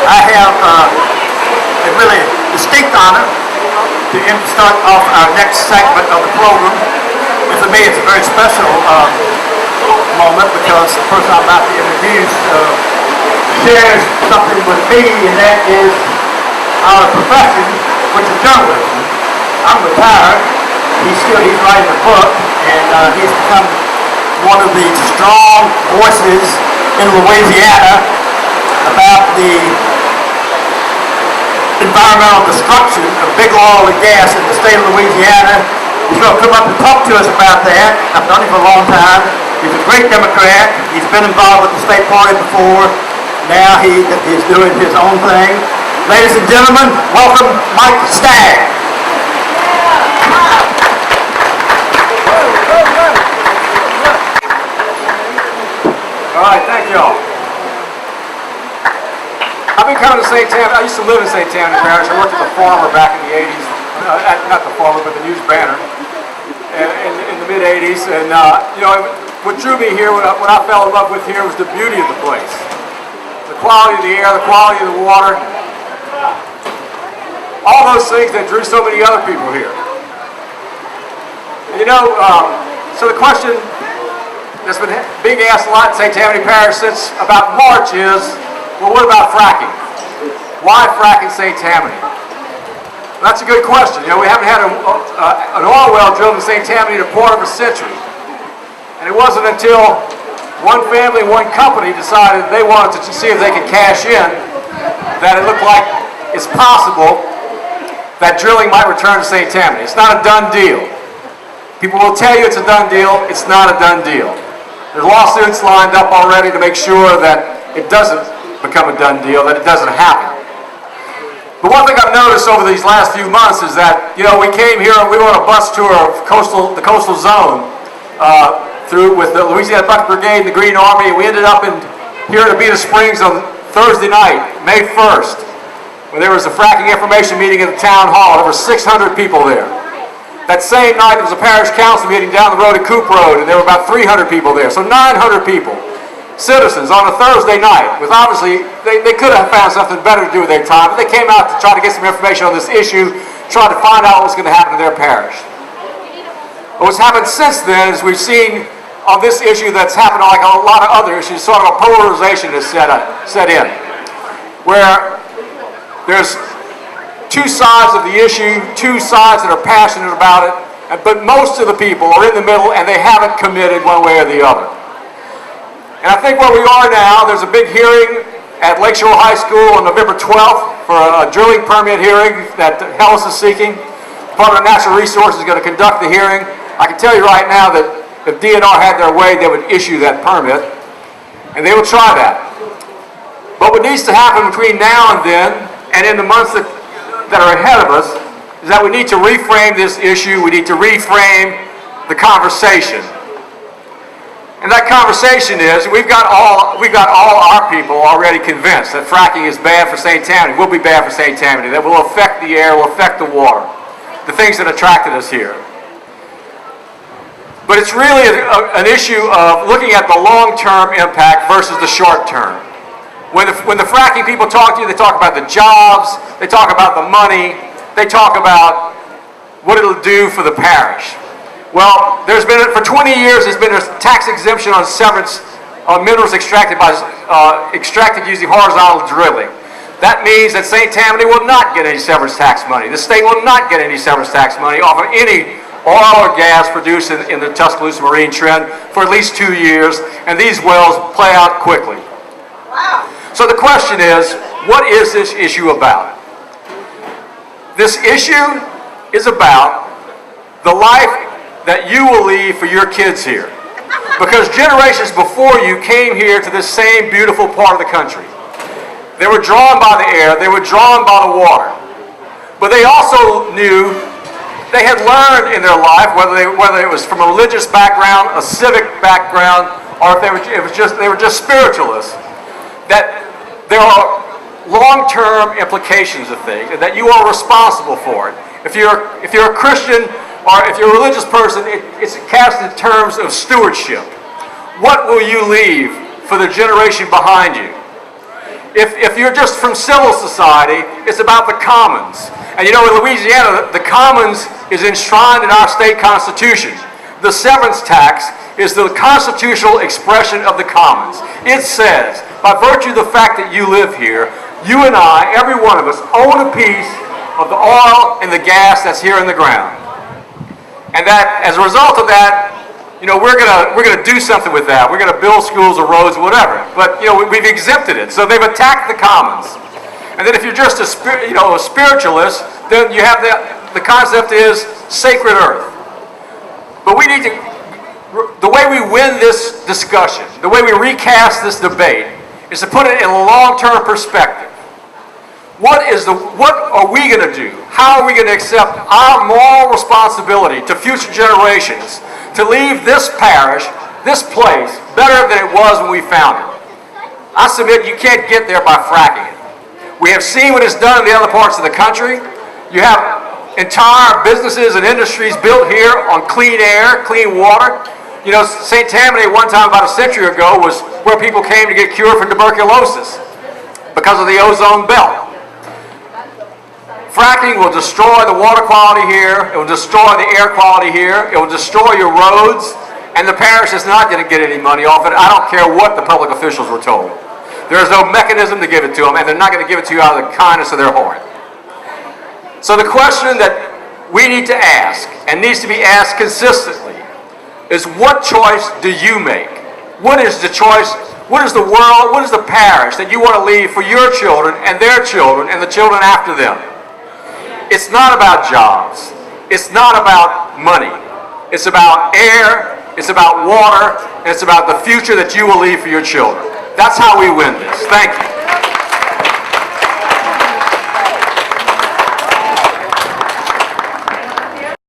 I have a really distinct honor to start off our next segment of the program. And for me, it's a very special moment because the person I'm about to introduce shares something with me, and that is our profession, which is journalism. I'm retired. He's writing a book, and he's become one of the strong voices in Louisiana about the environmental destruction of big oil and gas in the state of Louisiana. He's going to come up and talk to us about that. I've known him for a long time. He's a great Democrat. He's been involved with the state party before. Now he is doing his own thing. Ladies and gentlemen, welcome Mike Stagg. All right, thank y'all. I've been coming to St. Tammany. I used to live in St. Tammany Parish. I worked at the Farmer back in the 80s. Not the Farmer, but the News Banner in the mid-80s. And, what drew me here, what I fell in love with here was the beauty of the place. The quality of the air, the quality of the water. All those things that drew so many other people here. And, so the question that's been being asked a lot in St. Tammany Parish since about March is, well, what about fracking? Why frack in St. Tammany? Well, that's a good question. We haven't had an oil well drilled in St. Tammany in a quarter of a century. And it wasn't until one family, one company decided they wanted to see if they could cash in that it looked like it's possible that drilling might return to St. Tammany. It's not a done deal. People will tell you it's a done deal. It's not a done deal. There's lawsuits lined up already to make sure that it doesn't become a done deal, that it doesn't happen. But one thing I've noticed over these last few months is that, we came here and we were on a bus tour of the coastal zone through with the Louisiana Bucket Brigade and the Green Army, and we ended up here at Abita Springs on Thursday night, May 1st, when there was a fracking information meeting at the town hall. Over 600 people there. That same night, there was a parish council meeting down the road at Coop Road, and there were about 300 people there. So 900 people, citizens, on a Thursday night, with obviously, they could have found something better to do with their time, but they came out to try to get some information on this issue, try to find out what was going to happen to their parish. But what's happened since then is we've seen on this issue that's happened like a lot of other issues, sort of a polarization has set in, where there's two sides of the issue, two sides that are passionate about it, but most of the people are in the middle and they haven't committed one way or the other. And I think where we are now, there's a big hearing at Lakeshore High School on November 12th for a drilling permit hearing that Hellas is seeking. Department of Natural Resources is going to conduct the hearing. I can tell you right now that if DNR had their way, they would issue that permit, and they will try that. But what needs to happen between now and then, and in the months that are ahead of us, is that we need to reframe this issue. We need to reframe the conversation. And that conversation is, we've got all our people already convinced that fracking is bad for St. Tammany, will be bad for St. Tammany, that will affect the air, will affect the water, the things that attracted us here. But it's really an issue of looking at the long-term impact versus the short-term. When the fracking people talk to you, they talk about the jobs, they talk about the money, they talk about what it'll do for the parish. Well, for 20 years, there's been a tax exemption on severance on minerals extracted using horizontal drilling. That means that St. Tammany will not get any severance tax money. The state will not get any severance tax money off of any oil or gas produced in the Tuscaloosa Marine Trend for at least 2 years, and these wells play out quickly. Wow. So the question is, what is this issue about? This issue is about the life that you will leave for your kids here. Because generations before you came here to this same beautiful part of the country. They were drawn by the air, they were drawn by the water. But they also knew, they had learned in their life, whether it was from a religious background, a civic background, or if they were just spiritualists, that there are long-term implications of things, and that you are responsible for it. If you're a Christian, or if you're a religious person, it's cast in terms of stewardship. What will you leave for the generation behind you? If you're just from civil society, it's about the commons. And you know, in Louisiana, the commons is enshrined in our state constitution. The severance tax is the constitutional expression of the commons. It says, by virtue of the fact that you live here, you and I, every one of us, own a piece of the oil and the gas that's here in the ground. And that, as a result of that, you know, we're gonna do something with that. We're gonna build schools or roads, whatever. But you know, we've exempted it. So they've attacked the commons. And then if you're just a spiritualist, then you have the concept is sacred earth. But we need to, the way we win this discussion, the way we recast this debate, is to put it in a long-term perspective. What are we going to do? How are we going to accept our moral responsibility to future generations to leave this parish, this place, better than it was when we found it? I submit you can't get there by fracking it. We have seen what it's done in the other parts of the country. You have entire businesses and industries built here on clean air, clean water. You know, St. Tammany one time about a century ago was where people came to get cured from tuberculosis because of the ozone belt. Fracking will destroy the water quality here, it will destroy the air quality here, it will destroy your roads, and the parish is not going to get any money off it. I don't care what the public officials were told. There is no mechanism to give it to them, and they're not going to give it to you out of the kindness of their heart. So the question that we need to ask, and needs to be asked consistently, is what choice do you make? What is the choice, what is the world, what is the parish that you want to leave for your children and their children and the children after them? It's not about jobs. It's not about money. It's about air, it's about water, and it's about the future that you will leave for your children. That's how we win this. Thank you.